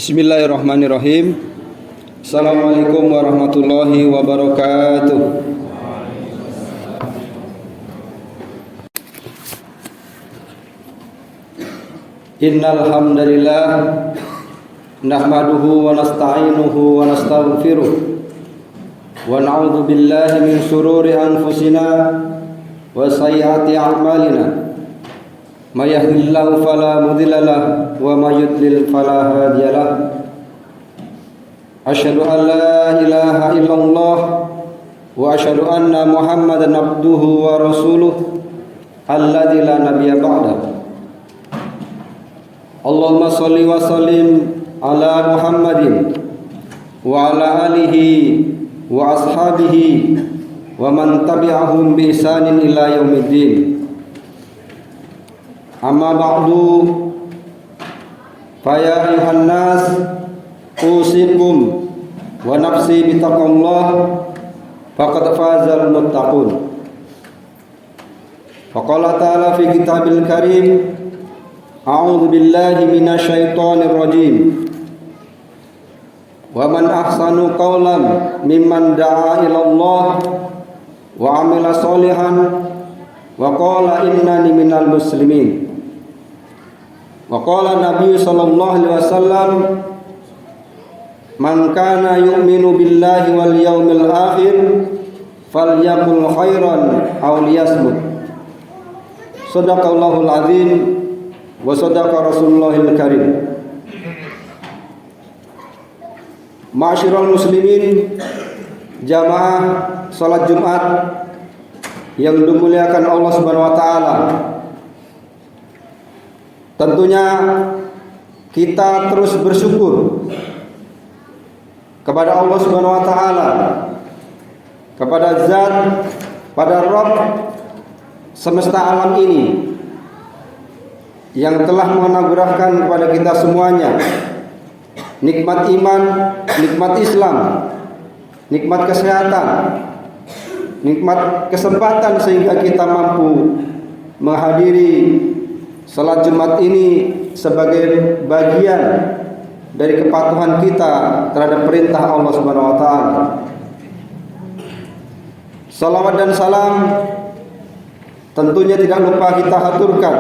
Bismillahirrahmanirrahim. Assalamualaikum warahmatullahi wabarakatuh. Innal hamdalillah nahmaduhu wa nasta'inuhu wa nastaghfiruh wa na'udzu billahi min shururi anfusina wa sayyiati a'malina. May yahdihillahu fala mudilla lahu wa may yudlil fala hadiya lahu. Asyhadu an la ilaha illallah wa asyhadu anna Muhammadan abduhu wa rasuluh alladzi la nabiyya ba'dahu. Allahumma shalli wa sallim ala Muhammadin wa ala alihi wa ashabihi wa man tabi'ahum bi ihsanin ila yaumiddin. Amma ba'du, fa ya ayuhan nas usikum wa nafsi bittaqullah faqad fazal muttaqun. Faqala ta'ala fi kitabil karim, a'udzu billahi minasyaitonir rajim. Wa man ahsanu qawlan mimman da'a ila Allah wa 'amila sholihan wa qala innani minal muslimin. Wa qala Nabi sallallahu alaihi wasallam, man kana yu'minu billahi wal yawmil akhir falyaqul khairan aw liyasmut. Shadaqallahul azim wa shadaqa rasulullahil karim. Ma'asyiral muslimin, jamaah salat Jumat yang dimuliakan Allah Subhanahu wa taala. Tentunya kita terus bersyukur kepada Allah Subhanahu wa taala, kepada Zat, pada Rabb semesta alam ini yang telah menganugerahkan kepada kita semuanya nikmat iman, nikmat Islam, nikmat kesehatan, nikmat kesempatan sehingga kita mampu menghadiri salat Jumat ini sebagai bagian dari kepatuhan kita terhadap perintah Allah Subhanahu wa taala. Salawat dan salam tentunya tidak lupa kita haturkan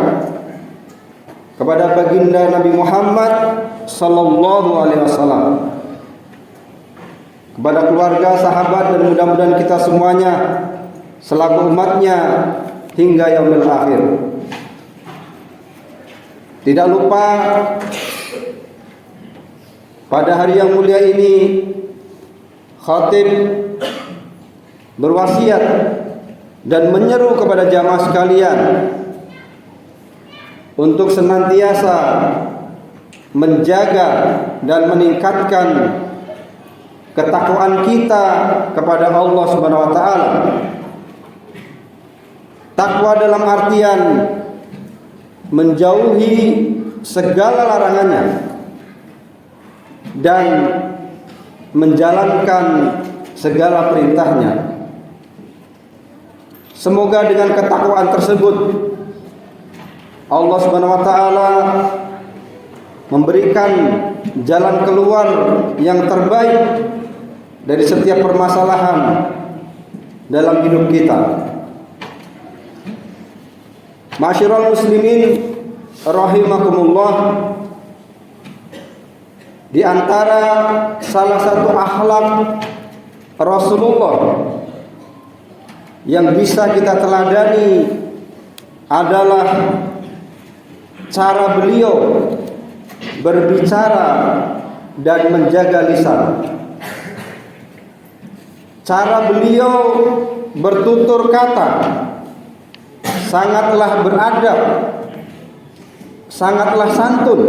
kepada baginda Nabi Muhammad sallallahu alaihi wasallam, kepada keluarga, sahabat, dan mudah-mudahan kita semuanya selaku umatnya hingga yaumil akhir. Tidak lupa pada hari yang mulia ini khatib berwasiat dan menyeru kepada jamaah sekalian untuk senantiasa menjaga dan meningkatkan ketakwaan kita kepada Allah Subhanahu wa taala. Takwa dalam artian menjauhi segala larangannya dan menjalankan segala perintahnya. Semoga dengan ketakwaan tersebut Allah Subhanahu wa taala memberikan jalan keluar yang terbaik dari setiap permasalahan dalam hidup kita. Ma'asyiral muslimin rahimakumullah, di antara salah satu akhlak Rasulullah yang bisa kita teladani adalah cara beliau berbicara dan menjaga lisan. Cara beliau bertutur kata sangatlah beradab, sangatlah santun.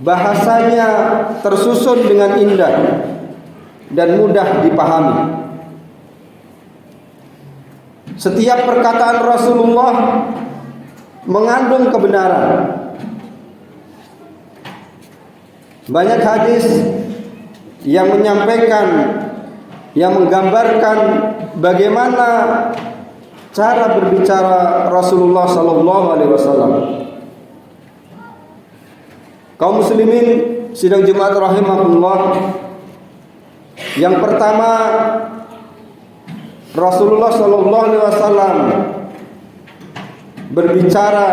Bahasanya tersusun dengan indah dan mudah dipahami. Setiap perkataan Rasulullah mengandung kebenaran. Banyak hadis yang menyampaikan, yang menggambarkan bagaimana cara berbicara Rasulullah sallallahu alaihi wasallam. Kaum muslimin sidang Jumat rahimahullah, yang pertama, Rasulullah sallallahu alaihi wasallam berbicara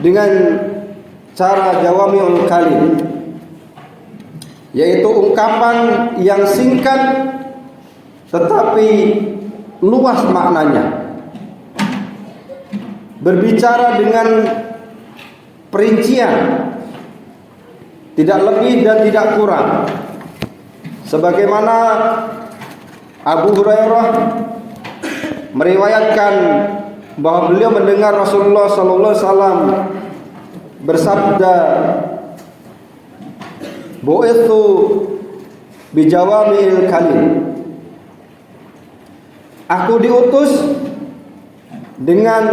dengan cara jawami'ul kalim, yaitu ungkapan yang singkat tetapi luas maknanya. Berbicara dengan perincian, tidak lebih dan tidak kurang. Sebagaimana Abu Hurairah meriwayatkan bahwa beliau mendengar Rasulullah sallallahu alaihi wasallam bersabda, "Bu'itsu bijawami'il kalim." Aku diutus dengan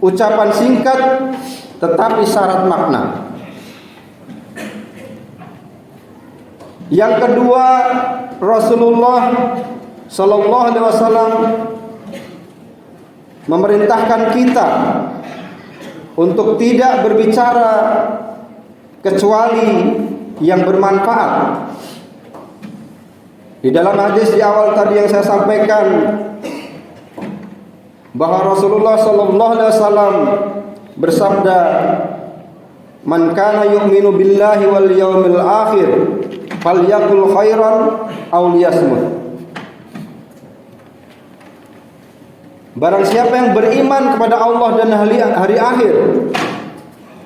ucapan singkat tetapi syarat makna. Yang kedua, Rasulullah sallallahu alaihi wasallam memerintahkan kita untuk tidak berbicara kecuali yang bermanfaat. Di dalam hadis di awal tadi yang saya sampaikan, bahwa Rasulullah sallallahu alaihi wasallam bersabda, "Man kana yu'minu billahi wal yaumil akhir falyaqul khairan aw liyasmut." Barang siapa yang beriman kepada Allah dan hari akhir,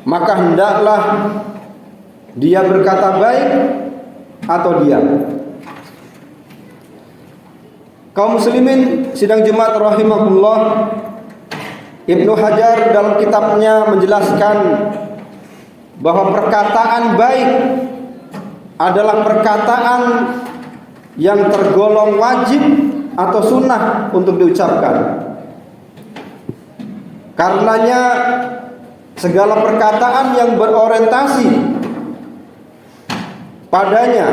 maka hendaklah dia berkata baik atau diam. Kaum muslimin sidang Jumat rahimahullah, Ibnu Hajar dalam kitabnya menjelaskan bahwa perkataan baik adalah perkataan yang tergolong wajib atau sunnah untuk diucapkan. Karenanya segala perkataan yang berorientasi padanya,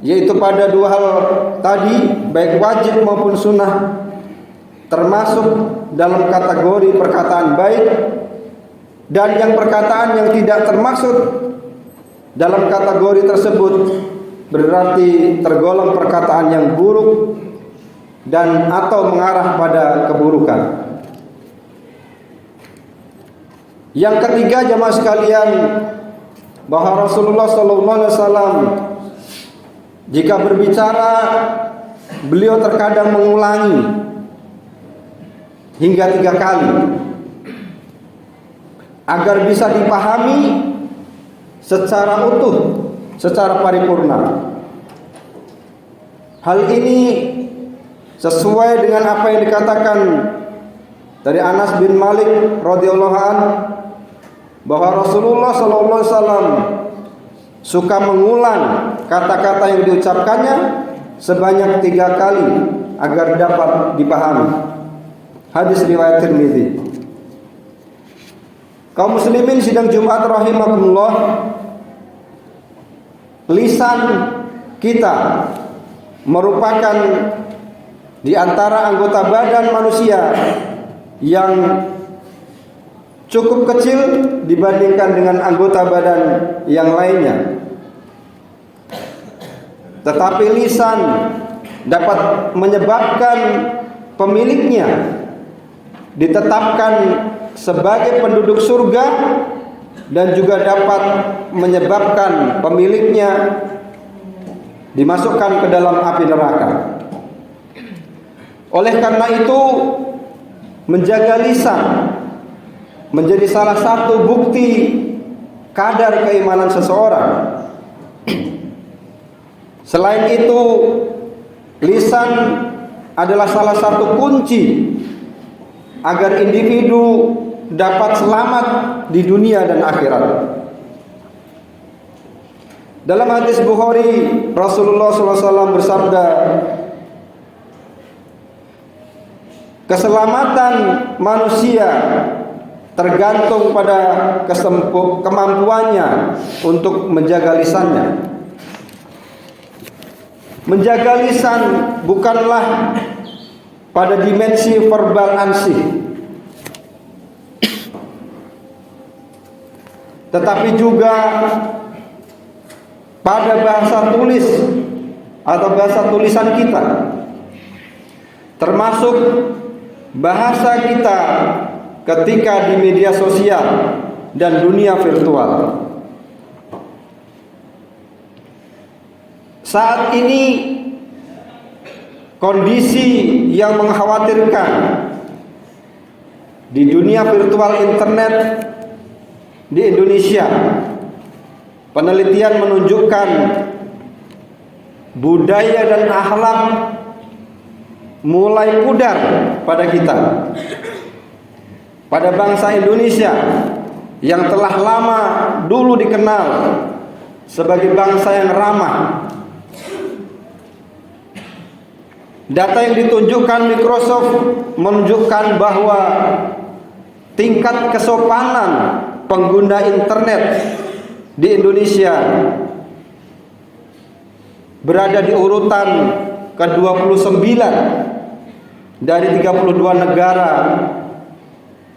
yaitu pada dua hal tadi, baik wajib maupun sunnah, termasuk dalam kategori perkataan baik, dan yang perkataan yang tidak termasuk dalam kategori tersebut berarti tergolong perkataan yang buruk dan atau mengarah pada keburukan. Yang ketiga, jemaah sekalian, bahwa Rasulullah sallallahu alaihi wasallam jika berbicara, beliau terkadang mengulangi hingga 3 kali agar bisa dipahami secara utuh, secara paripurna. Hal ini sesuai dengan apa yang dikatakan dari Anas bin Malik radhiyallahu anhu, bahwa Rasulullah sallallahu alaihi wasallam suka mengulang kata-kata yang diucapkannya sebanyak 3 kali agar dapat dipahami. Hadis riwayat Tirmidzi. Kaum muslimin sidang Jumat rahimakumullah, lisan kita merupakan di antara anggota badan manusia yang cukup kecil dibandingkan dengan anggota badan yang lainnya. Tetapi lisan dapat menyebabkan pemiliknya ditetapkan sebagai penduduk surga dan juga dapat menyebabkan pemiliknya dimasukkan ke dalam api neraka. Oleh karena itu, menjaga lisan menjadi salah satu bukti kadar keimanan seseorang. Selain itu, lisan adalah salah satu kunci agar individu dapat selamat di dunia dan akhirat. Dalam hadis Bukhari, Rasulullah SAW bersabda, keselamatan manusia tergantung pada kemampuannya untuk menjaga lisannya. Menjaga lisan bukanlah pada dimensi verbal ansih, tetapi juga pada bahasa tulis atau bahasa tulisan kita, termasuk bahasa kita ketika di media sosial dan dunia virtual. Saat ini kondisi yang mengkhawatirkan di dunia virtual internet di Indonesia. Penelitian menunjukkan budaya dan akhlak mulai pudar pada kita, pada bangsa Indonesia yang telah lama dulu dikenal sebagai bangsa yang ramah. Data yang ditunjukkan Microsoft menunjukkan bahwa tingkat kesopanan pengguna internet di Indonesia berada di urutan ke-29 dari 32 negara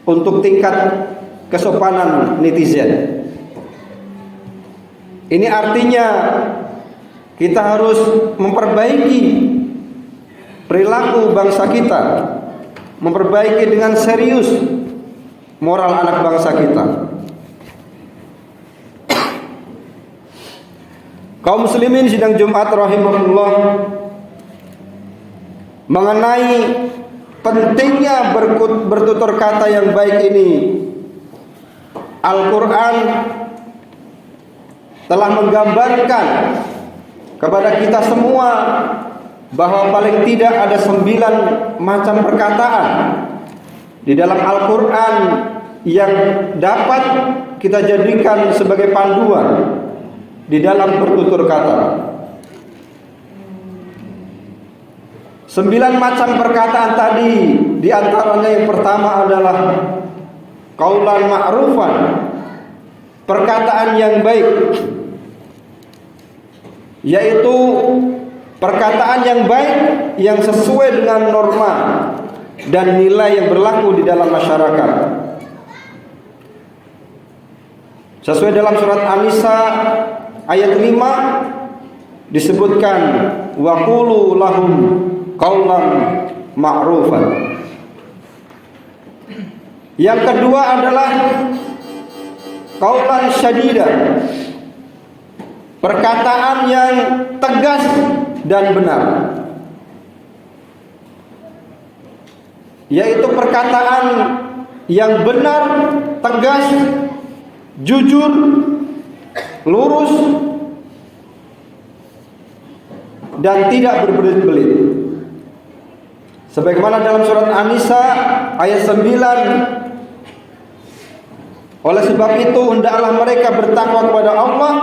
untuk tingkat kesopanan netizen. Ini artinya kita harus memperbaiki perilaku bangsa kita, memperbaiki dengan serius moral anak bangsa kita. Kaum muslimin sidang Jumat rahimahullah, mengenai pentingnya bertutur kata yang baik ini, Al-Quran telah menggambarkan kepada kita semua bahwa paling tidak ada 9 macam perkataan di dalam Al-Quran yang dapat kita jadikan sebagai panduan di dalam bertutur kata. 9 macam perkataan tadi, di antaranya yang pertama adalah qaulan ma'rufan, perkataan yang baik, yaitu perkataan yang baik yang sesuai dengan norma dan nilai yang berlaku di dalam masyarakat. Sesuai dalam surat An-Nisa ayat 5 disebutkan wa qulu lahum qaulan ma'rufan. Yang kedua adalah qaulan syadida, perkataan yang tegas dan benar, yaitu perkataan yang benar, tegas, jujur, lurus, dan tidak berbelit-belit. Sebagaimana dalam surat An-Nisa ayat 9, oleh sebab itu hendaklah mereka bertakwa kepada Allah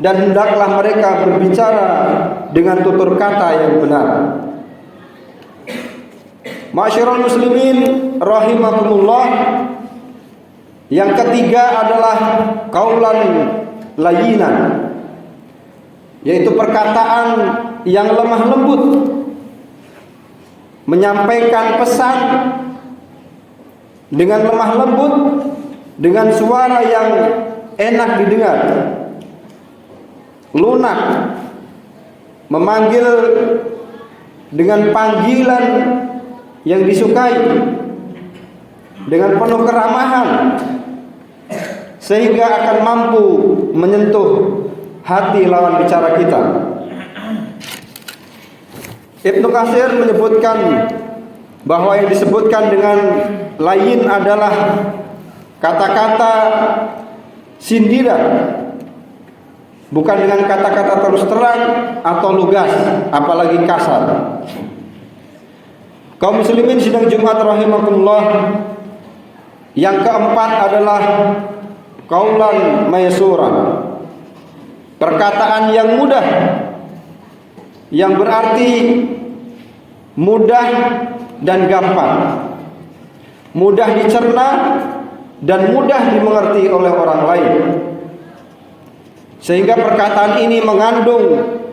dan hendaklah mereka berbicara dengan tutur kata yang benar. Ma'asyiral muslimin rahimakumullah, yang ketiga adalah qaulan layyinan, yaitu perkataan yang lemah lembut, menyampaikan pesan dengan lemah lembut, dengan suara yang enak didengar, lunak, memanggil dengan panggilan yang disukai, dengan penuh keramahan, sehingga akan mampu menyentuh hati lawan bicara kita. Ibnu Katsir menyebutkan bahwa yang disebutkan dengan layin adalah kata-kata sindiran, bukan dengan kata-kata terus terang atau lugas, apalagi kasar. Kaum muslimin sidang Jumat rahimakumullah, yang keempat adalah qaulan maysura, perkataan yang mudah, yang berarti mudah dan gampang, mudah dicerna dan mudah dimengerti oleh orang lain, sehingga perkataan ini mengandung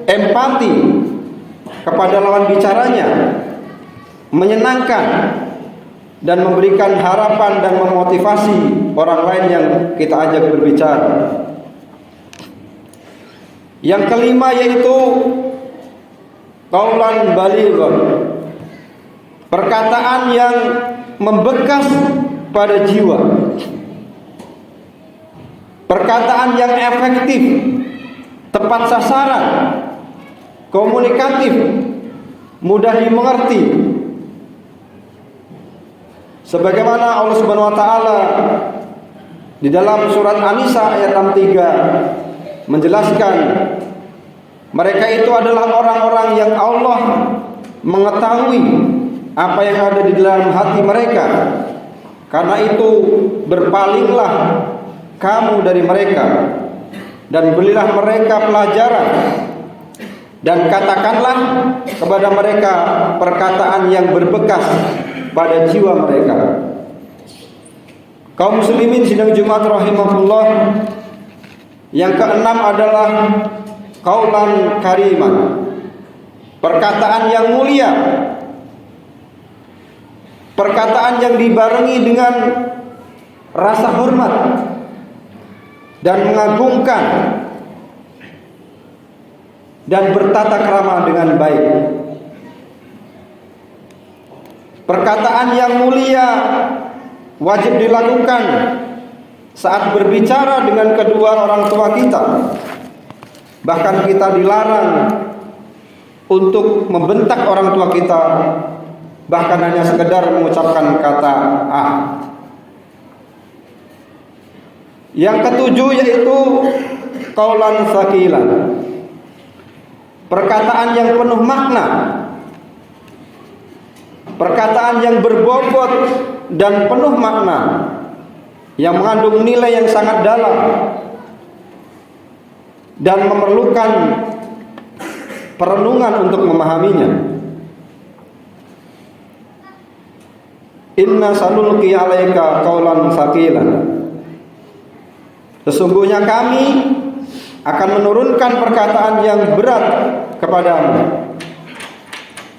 empati kepada lawan bicaranya, menyenangkan, dan memberikan harapan dan memotivasi orang lain yang kita ajak berbicara. Yang kelima yaitu qaulan balighun, perkataan yang membekas pada jiwa, perkataan yang efektif, tepat sasaran, komunikatif, mudah dimengerti. Sebagaimana Allah Subhanahu wa taala di dalam surat An-Nisa ayat 63 menjelaskan, mereka itu adalah orang-orang yang Allah mengetahui apa yang ada di dalam hati mereka. Karena itu berpalinglah kamu dari mereka dan berilah mereka pelajaran, dan katakanlah kepada mereka perkataan yang berbekas pada jiwa mereka. Kaum muslimin sidang Jumat rahimahullah, yang keenam adalah qaulan kariman, perkataan yang mulia, perkataan yang dibarengi dengan rasa hormat dan mengagungkan dan bertata krama dengan baik. Perkataan yang mulia wajib dilakukan saat berbicara dengan kedua orang tua kita. Bahkan kita dilarang untuk membentak orang tua kita, bahkan hanya sekedar mengucapkan kata ah. Yang ketujuh yaitu qaulan sakilan, perkataan yang penuh makna, perkataan yang berbobot dan penuh makna, yang mengandung nilai yang sangat dalam dan memerlukan perenungan untuk memahaminya. Inna sanulqi 'alaika qaulan sakilan, sesungguhnya kami akan menurunkan perkataan yang berat kepadamu.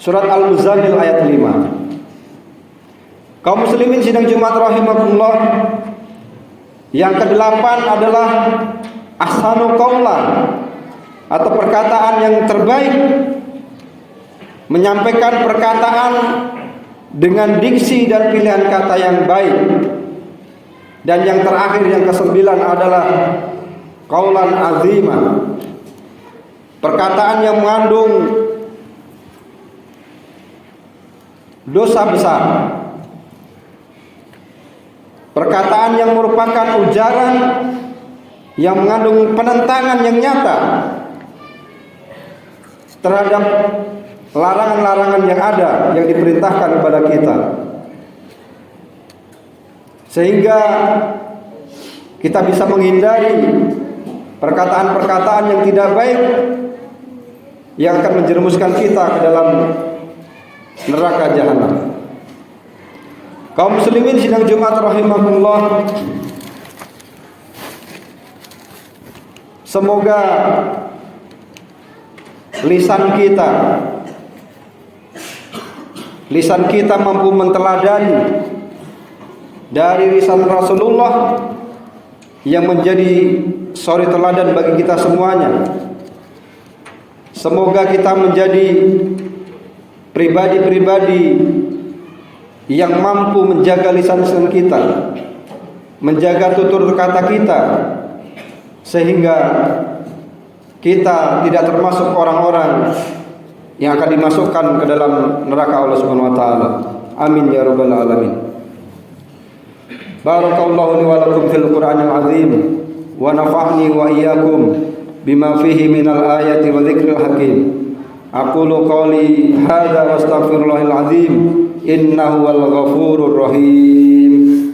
Surat Al-Muzammil ayat 5. Kaum muslimin sidang Jumat rahimahullah, yang kedelapan adalah ahsanu qaulan, atau perkataan yang terbaik, menyampaikan perkataan dengan diksi dan pilihan kata yang baik. Dan yang terakhir, yang kesembilan adalah qaulan azima, perkataan yang mengandung dosa besar, perkataan yang merupakan ujaran yang mengandung penentangan yang nyata terhadap larangan-larangan yang ada yang diperintahkan kepada kita, sehingga kita bisa menghindari perkataan-perkataan yang tidak baik yang akan menjerumuskan kita ke dalam neraka jahanam. Kaum muslimin sidang Jumat rahimahullah, semoga lisan kita mampu menteladani dari lisan Rasulullah yang menjadi suri teladan bagi kita semuanya. Semoga kita menjadi pribadi-pribadi yang mampu menjaga lisan kita, menjaga tutur kata kita, sehingga kita tidak termasuk orang-orang yang akan dimasukkan ke dalam neraka Allah Subhanahu wa taala. Amin ya rabbal alamin. Barakallahu li wa lakum fil Qur'anil azim wa nafa'ni wa iyyakum bima fihi minal ayati wa dzikril hakim. Aqulu qawli hadza wa astaghfirullahal azim innahu wal ghafurur rahim.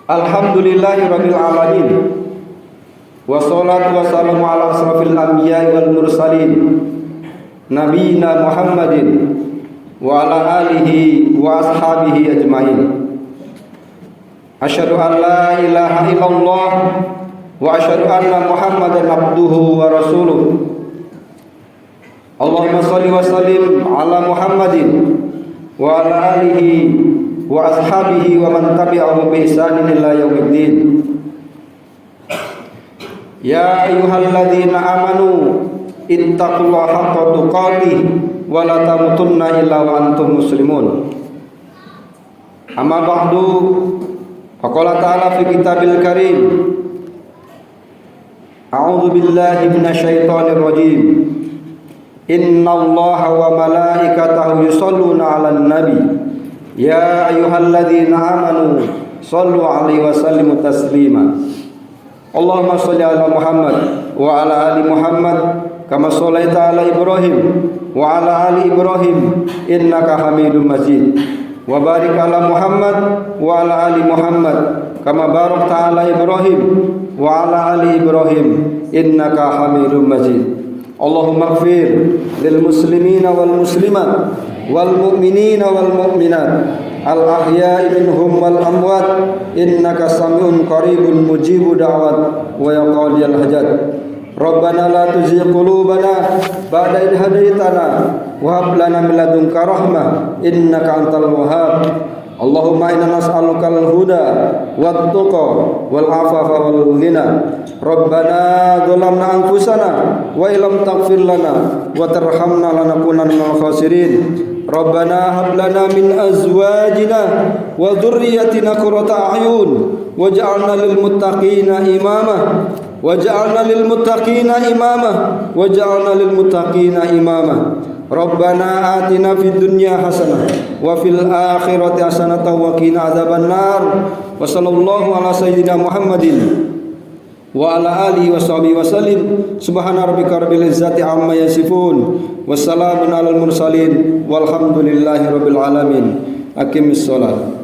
Alhamdulillahirabbil alamin. Wassalatu wassalamu ala asrofil anbiya'i wal mursalin, nabiyina Muhammadin wa ala alihi wa ashabihi ajmain. Asyhadu an la ilaha illallah wa asyhadu anna Muhammadan abduhu wa rasuluh. Allahumma shalli wa sallim ala Muhammadin wa ala alihi wa ashabihi wa man tabi'ahum bi ihsanin ila yaumiddin. Ya ayyuhalladzina amanu ittaqullaha haqqa tuqatih wa la tamutunna illa wa antum muslimun. Amma ba'du, faqala ta'ala fi kitabil karim, a'udzu billahi minasyaitonir rajim. Innallaha wa malaikatahu yusholluna 'alan nabi ya ayyuhalladzina amanu shallu 'alaihi wa sallimu taslima. Allahumma shalli ala Muhammad wa ala ali Muhammad kama shallaita ala Ibrahim wa ala ali Ibrahim innaka Hamidum Majid. Wa barik ala Muhammad wa ala ali Muhammad kama barakta ala Ibrahim wa ala ali Ibrahim innaka Hamidum Majid. Allahumma ighfir lil muslimina wal muslimat wal mu'minina wal mu'minat al ahya'i minhum wal amwat innaka samiun qaribun mujibu da'wat wa ya qadiyal hajat. Rabbana la tuzigh qulubana ba'da idh hadaytana wa hab lana min ladunka rahmah innaka antal wahhab. Allahumma inna nas'aluka al-huda wat tuqa wal afafa wal ghina. Rabbana dhalamna anfusana wa illam taghfir lana wa tarhamna lanakunanna minal khasirin. Rabbana hab lana min azwajina wa dhurriyyatina qurrata a'yun waj'alna lil muttaqina imama waj'alna lil muttaqina imama waj'alna lil muttaqina imama. Rabbana atina fid dunya hasanah wa fil akhirati hasanah wa qina adzaban nar. Wa sallallahu ala sayyidina Muhammadin wa ala alihi wa sahbihi wasallim. Subhana rabbika rabbil izzati amma yasifun wassalamun alal mursalin walhamdulillahi rabbil alamin. Aqimis shalah.